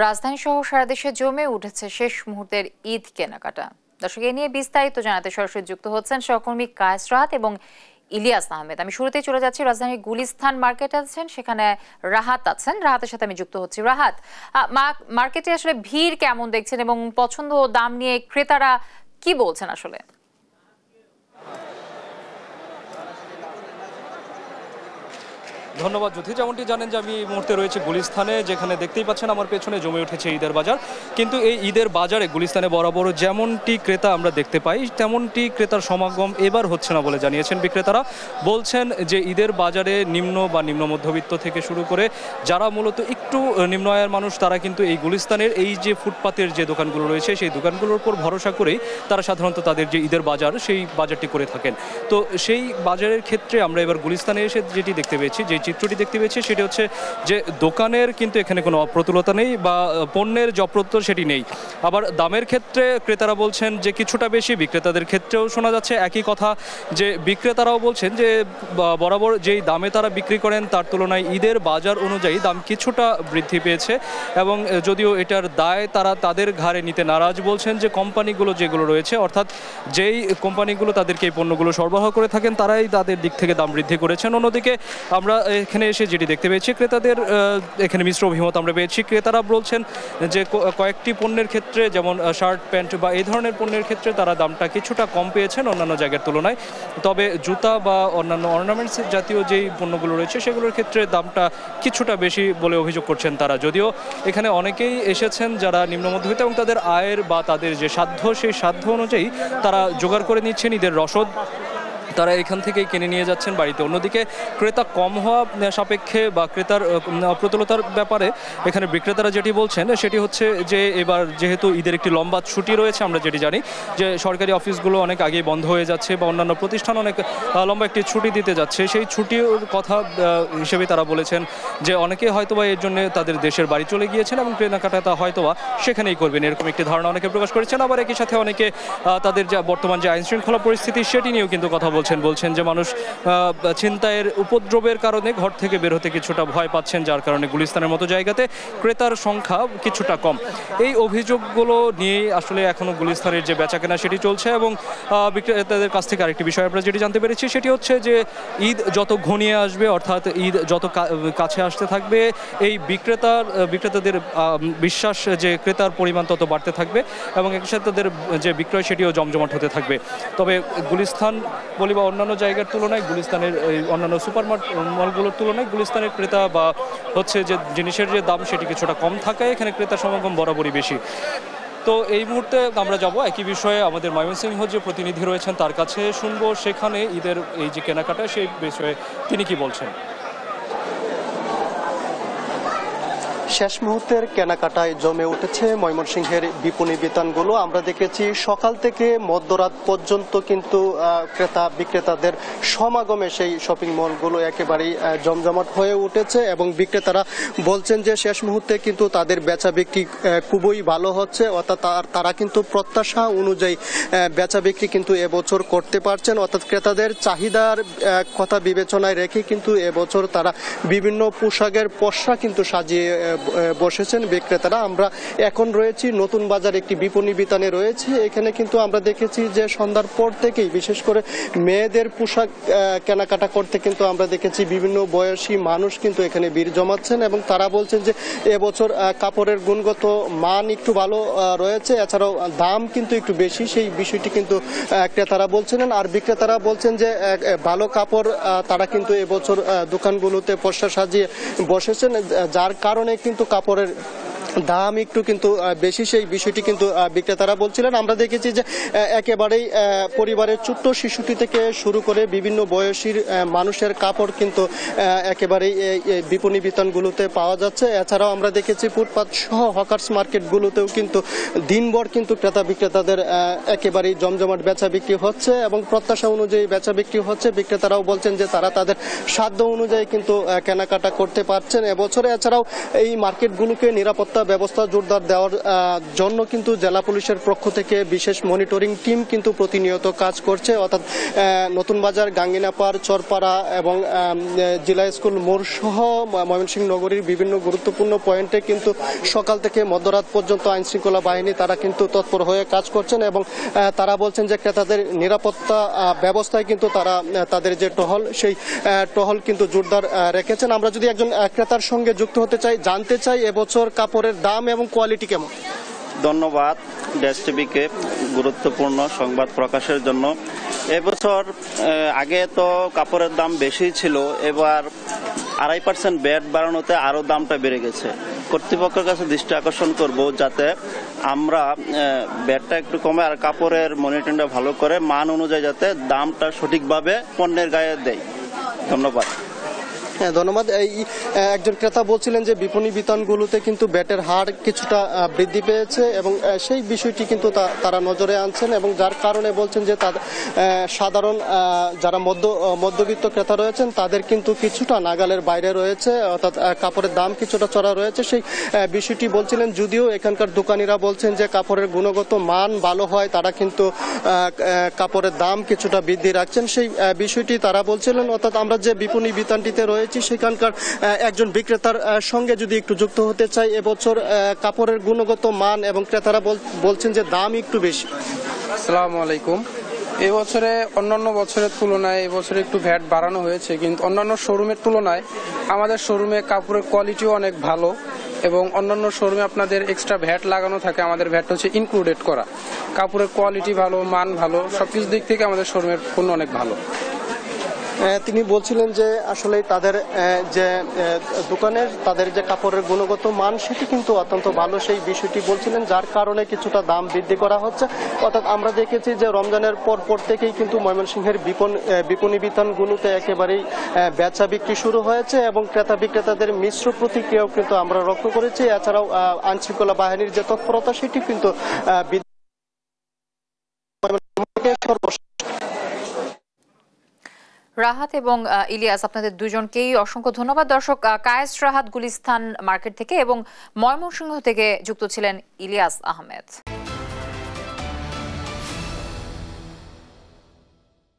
রাজধানী সহ সারা দেশে জমে উঠেছে শেষ মুহূর্তের ঈদ কেনাকাটা। দর্শক, এ নিয়ে বিস্তারিত জানাতে সরাসরি যুক্ত হচ্ছেন সহকর্মী কায়েস রাহাত এবং ইলিয়াস আহমেদ। আমি শুরুতেই চলে যাচ্ছি রাজধানীর গুলিস্তান মার্কেটে আছেন, সেখানে রাহাত আছেন। রাহাতের সাথে আমি যুক্ত হচ্ছি। রাহাত, মার্কেটে আসলে ভিড় কেমন দেখছেন এবং পছন্দ ও দাম নিয়ে ক্রেতারা কি বলছেন আসলে? ধন্যবাদ জ্যোতি। যেমনটি জানেন যে আমি এই মুহূর্তে রয়েছে গুলিস্তানে, যেখানে দেখতেই পাচ্ছেন আমার পেছনে জমে উঠেছে ঈদের বাজার। কিন্তু এই ঈদের বাজারে গুলিস্তানে বরাবর যেমনটি ক্রেতা আমরা দেখতে পাই তেমনটি ক্রেতার সমাগম এবার হচ্ছে না বলে জানিয়েছেন বিক্রেতারা। বলছেন যে ঈদের বাজারে নিম্ন বা নিম্ন মধ্যবিত্ত থেকে শুরু করে যারা মূলত একটু নিম্ন আয়ের মানুষ তারা কিন্তু এই গুলিস্তানের এই যে ফুটপাতের যে দোকানগুলো রয়েছে সেই দোকানগুলোর উপর ভরসা করেই তারা সাধারণত তাদের যে ঈদের বাজার সেই বাজারটি করে থাকেন। তো সেই বাজারের ক্ষেত্রে আমরা এবার গুলিস্তানে এসে যেটি দেখতে পেয়েছি, যে চিত্রটি দেখতে পেয়েছি সেটি হচ্ছে যে দোকানের কিন্তু এখানে কোনো অপ্রতুলতা নেই বা পণ্যের যে অপ্রতুল সেটি নেই। আবার দামের ক্ষেত্রে ক্রেতারা বলছেন যে কিছুটা বেশি, বিক্রেতাদের ক্ষেত্রেও শোনা যাচ্ছে একই কথা, যে বিক্রেতারাও বলছেন যে বরাবর যেই দামে তারা বিক্রি করেন তার তুলনায় ঈদের বাজার অনুযায়ী দাম কিছুটা বৃদ্ধি পেয়েছে এবং যদিও এটার দায় তারা তাদের ঘাড়ে নিতে নারাজ। বলছেন যে কোম্পানিগুলো যেগুলো রয়েছে, অর্থাৎ যেই কোম্পানিগুলো তাদেরকে এই পণ্যগুলো সরবরাহ করে থাকেন তারাই তাদের দিক থেকে দাম বৃদ্ধি করেছেন। অন্যদিকে আমরা এখানে এসে যেটি দেখতে পেয়েছি ক্রেতাদের এখানে মিশ্র অভিমত আমরা পেয়েছি। ক্রেতারা বলছেন যে কয়েকটি পণ্যের ক্ষেত্রে যেমন শার্ট প্যান্ট বা এই ধরনের পণ্যের ক্ষেত্রে তারা দামটা কিছুটা কম পেয়েছেন অন্যান্য জায়গার তুলনায়। তবে জুতা বা অন্যান্য অর্নামেন্টস জাতীয় যেই পণ্যগুলো রয়েছে সেগুলোর ক্ষেত্রে দামটা কিছুটা বেশি বলে অভিযোগ করছেন তারা। যদিও এখানে অনেকেই এসেছেন যারা নিম্ন মধ্যবিত্ত এবং তাদের আয়ের বা তাদের যে সাধ্য সেই সাধ্য অনুযায়ী তারা জোগাড় করে নিচ্ছেন ঈদের রসদ, তারা এখান থেকেই কিনে নিয়ে যাচ্ছেন বাড়িতে। অন্যদিকে ক্রেতা কম হওয়া সাপেক্ষে বা ক্রেতার অপ্রতুলতার ব্যাপারে এখানে বিক্রেতারা যেটি বলছেন সেটি হচ্ছে যে এবার যেহেতু ঈদের একটি লম্বা ছুটি রয়েছে, আমরা যেটি জানি যে সরকারি অফিসগুলো অনেক আগেই বন্ধ হয়ে যাচ্ছে বা অন্যান্য প্রতিষ্ঠান অনেক লম্বা একটি ছুটি দিতে যাচ্ছে, সেই ছুটির কথা হিসেবে তারা বলেছেন যে অনেকে হয়তোবা এর জন্য তাদের দেশের বাড়ি চলে গিয়েছেন এবং কেনাকাটা তা হয়তোবা সেখানেই করবেন, এরকম একটি ধারণা অনেকে প্রকাশ করেছেন। আবার একই সাথে অনেকে তাদের যা বর্তমান যে আইন শৃঙ্খলা পরিস্থিতি সেটি নিয়েও কিন্তু কথা বলছেন যে মানুষ ছিনতাইয়ের উপদ্রবের কারণে ঘর থেকে বের হতে কিছুটা ভয় পাচ্ছেন, যার কারণে গুলিস্তানের মতো জায়গাতে ক্রেতার সংখ্যা কিছুটা কম। এই অভিযোগগুলো নিয়ে আসলে এখনো গুলিস্তানের যে বেচাকেনা সেটি চলছে এবং বিক্রেতাদের কাছ থেকে আরেকটি বিষয় আমরা যেটি জানতে পেরেছি সেটি হচ্ছে যে ঈদ যত ঘনিয়ে আসবে, অর্থাৎ ঈদ যত কাছে আসতে থাকবে, এই বিক্রেতাদের বিশ্বাস যে ক্রেতার পরিমাণ তত বাড়তে থাকবে এবং একই সাথে তাদের যে বিক্রয় সেটিও জমজমাট হতে থাকবে। তবে গুলিস্তান বলি বা অন্যান্য জায়গার তুলনায় গুলিস্তানের অন্যান্য সুপার মলগুলোর তুলনায় গুলিস্তানের ক্রেতা বা হচ্ছে যে জিনিসের যে দাম সেটি কিছুটা কম থাকায় এখানে ক্রেতার সমাগম বরাবরই বেশি। তো এই মুহূর্তে আমরা যাব একই বিষয়ে আমাদের ময়মনসিংহ যে প্রতিনিধি রয়েছেন তার কাছে, শুনবো সেখানে ঈদের এই যে কেনাকাটা সেই বিষয়ে তিনি কি বলছেন। শেষ মুহূর্তের কেনাকাটায় জমে উঠেছে ময়মনসিংহের বিপণী বিতানগুলো। আমরা দেখেছি সকাল থেকে মধ্যরাত পর্যন্ত কিন্তু ক্রেতা বিক্রেতাদের সমাগমে সেই শপিং মলগুলো একেবারেই জমজমাট হয়ে উঠেছে এবং বিক্রেতারা বলছেন যে শেষ মুহূর্তে কিন্তু তাদের বেচা বিক্রি খুবই ভালো হচ্ছে, অর্থাৎ তারা কিন্তু প্রত্যাশা অনুযায়ী বেচা বিক্রি কিন্তু এবছর করতে পারছেন, অর্থাৎ ক্রেতাদের চাহিদার কথা বিবেচনায় রেখে কিন্তু এবছর তারা বিভিন্ন পোশাকের পসরা কিন্তু সাজিয়ে বসেছেন বিক্রেতারা। আমরা এখন রয়েছি নতুন বাজার একটি বিপণী বিতানে রয়েছে। এখানে কিন্তু আমরা দেখেছি যে সন্ধ্যার পর থেকেই বিশেষ করে মেয়েদের পোশাক কেনাকাটা করতে কিন্তু আমরা দেখেছি বিভিন্ন বয়সী মানুষ কিন্তু এখানে ভিড় জমাচ্ছেন এবং তারা বলছেন যে এবছর কাপড়ের গুণগত মান একটু ভালো রয়েছে, এছাড়াও দাম কিন্তু একটু বেশি, সেই বিষয়টি কিন্তু ক্রেতারা বলছিলেন। আর বিক্রেতারা বলছেন যে ভালো কাপড় তারা কিন্তু এবছর দোকানগুলোতে পসরা সাজিয়ে বসেছেন, যার কারণে কিন্তু কাপড়ের দাম একটু কিন্তু বেশি, সেই বিষয়টি কিন্তু বিক্রেতারা বলছিলেন। আমরা দেখেছি যে একেবারেই পরিবারের ছোট্ট শিশুটি থেকে শুরু করে বিভিন্ন বয়সীর মানুষের কাপড় কিন্তু একেবারেই বিপণী বিতানগুলোতে পাওয়া যাচ্ছে। এছাড়াও আমরা দেখেছি ফুটপাত সহ হকার্স মার্কেটগুলোতেও কিন্তু দিনভর কিন্তু ক্রেতা বিক্রেতাদের একেবারেই জমজমাট বেচা বিক্রি হচ্ছে এবং প্রত্যাশা অনুযায়ী বেচা বিক্রি হচ্ছে। বিক্রেতারাও বলছেন যে তারা তাদের সাধ্য অনুযায়ী কিন্তু কেনাকাটা করতে পারছেন এবছরে। এছাড়াও এই মার্কেটগুলোকে নিরাপত্তা ব্যবস্থা জোরদার দেওয়ার জন্য কিন্তু জেলা পুলিশের পক্ষ থেকে বিশেষ মনিটরিং টিম কিন্তু প্রতিনিয়ত কাজ করছে। অর্থাৎ নতুন বাজার, গাঙ্গিনাপাড়, চরপাড়া এবং জেলা স্কুল মোড় সহ ময়মনসিংহ নগরীর বিভিন্ন গুরুত্বপূর্ণ পয়েন্টে কিন্তু সকাল থেকে মধ্যরাত পর্যন্ত আইন শৃঙ্খলা বাহিনী তারা কিন্তু তৎপর হয়ে কাজ করছেন এবং তারা বলছেন যে ক্রেতাদের নিরাপত্তা ব্যবস্থায় কিন্তু তারা তাদের যে টহল, সেই টহল কিন্তু জোরদার রেখেছেন। আমরা যদি একজন ক্রেতার সঙ্গে যুক্ত হতে চাই, জানতে চাই এবছর কাপড়ের দাম এবং কোয়ালিটি কেমন। ধন্যবাদ ড্যাশ টিভিকে গুরুত্বপূর্ণ সংবাদ প্রকাশের জন্য। এবছর আগে তো কাপড়ের দাম বেশি ছিল, এবার 2.5% ব্যাট বাড়ানোতে আরও দামটা বেড়ে গেছে। কর্তৃপক্ষের কাছে দৃষ্টি আকর্ষণ করব যাতে আমরা ব্যাটটা একটু কমে আর কাপড়ের মনিটরিংটা ভালো করে মান অনুযায়ী যাতে দামটা সঠিকভাবে পণ্যের গায়ে দেয়। ধন্যবাদ। হ্যাঁ, ধন্যবাদ। এই একজন ক্রেতা বলছিলেন যে বিপণী বিতানগুলোতে কিন্তু ব্যাটের হার কিছুটা বৃদ্ধি পেয়েছে এবং সেই বিষয়টি কিন্তু তারা নজরে আনছেন এবং যার কারণে বলছেন যে তাদের সাধারণ যারা মধ্যবিত্ত ক্রেতা রয়েছেন তাদের কিন্তু কিছুটা নাগালের বাইরে রয়েছে, অর্থাৎ কাপড়ের দাম কিছুটা চড়া রয়েছে। সেই বিষয়টি বলছিলেন, যদিও এখানকার দোকানিরা বলছেন যে কাপড়ের গুণগত মান ভালো হয়, তারা কিন্তু কাপড়ের দাম কিছুটা বৃদ্ধি রাখছেন। সেই বিষয়টি তারা বলছিলেন। অর্থাৎ আমরা যে বিপণী বিতানটিতে রয়েছে সেখানকার একজন বিক্রেতার সঙ্গে যদি একটু যুক্ত হতে চাই, এবছর কাপড়ের গুণগত মান এবং ক্রেতারা বলছেন যে দাম একটু বেশি। আসসালামু আলাইকুম। এবছরে অন্যান্য বছরের তুলনায় এবছরে একটু ভ্যাট বাড়ানো হয়েছে, কিন্তু অন্যান্য শোরুমের তুলনায় আমাদের শোরুমে কাপড়ের কোয়ালিটিও অনেক ভালো এবং অন্যান্য শোরুমে আপনাদের এক্সট্রা ভ্যাট লাগানো থাকে, আমাদের ভ্যাট হচ্ছে ইনক্লুডেড করা। কাপড়ের কোয়ালিটি ভালো, মান ভালো, সবকিছু দিক থেকে আমাদের শোরুমের পণ্য অনেক ভালো। তিনি বলছিলেন যে আসলে তাদের যে দোকানের তাদের যে কাপড়ের গুণগত মান সেটি কিন্তু অত্যন্ত ভালো, সেই বিষয়টি বলছিলেন, যার কারণে কিছুটা দাম বৃদ্ধি করা হচ্ছে। অর্থাৎ আমরা দেখেছি যে রমজানের পর থেকেই কিন্তু ময়মনসিংহের বিপণী বিতানগুলোতে একেবারেই বেচা বিক্রি শুরু হয়েছে এবং ক্রেতা বিক্রেতাদের মিশ্র প্রতিক্রিয়াও কিন্তু আমরা লক্ষ্য করেছি। এছাড়াও আইন শৃঙ্খলা বাহিনীর যে তৎপরতা সেটি কিন্তু রাহাত এবং ইলিয়াস, আপনাদের দুজনকেই অসংখ্য ধন্যবাদ। দর্শক, কায়েস রাহাত গুলিস্তান মার্কেট থেকে এবং ময়মনসিংহ থেকে যুক্ত ছিলেন ইলিয়াস আহমেদ।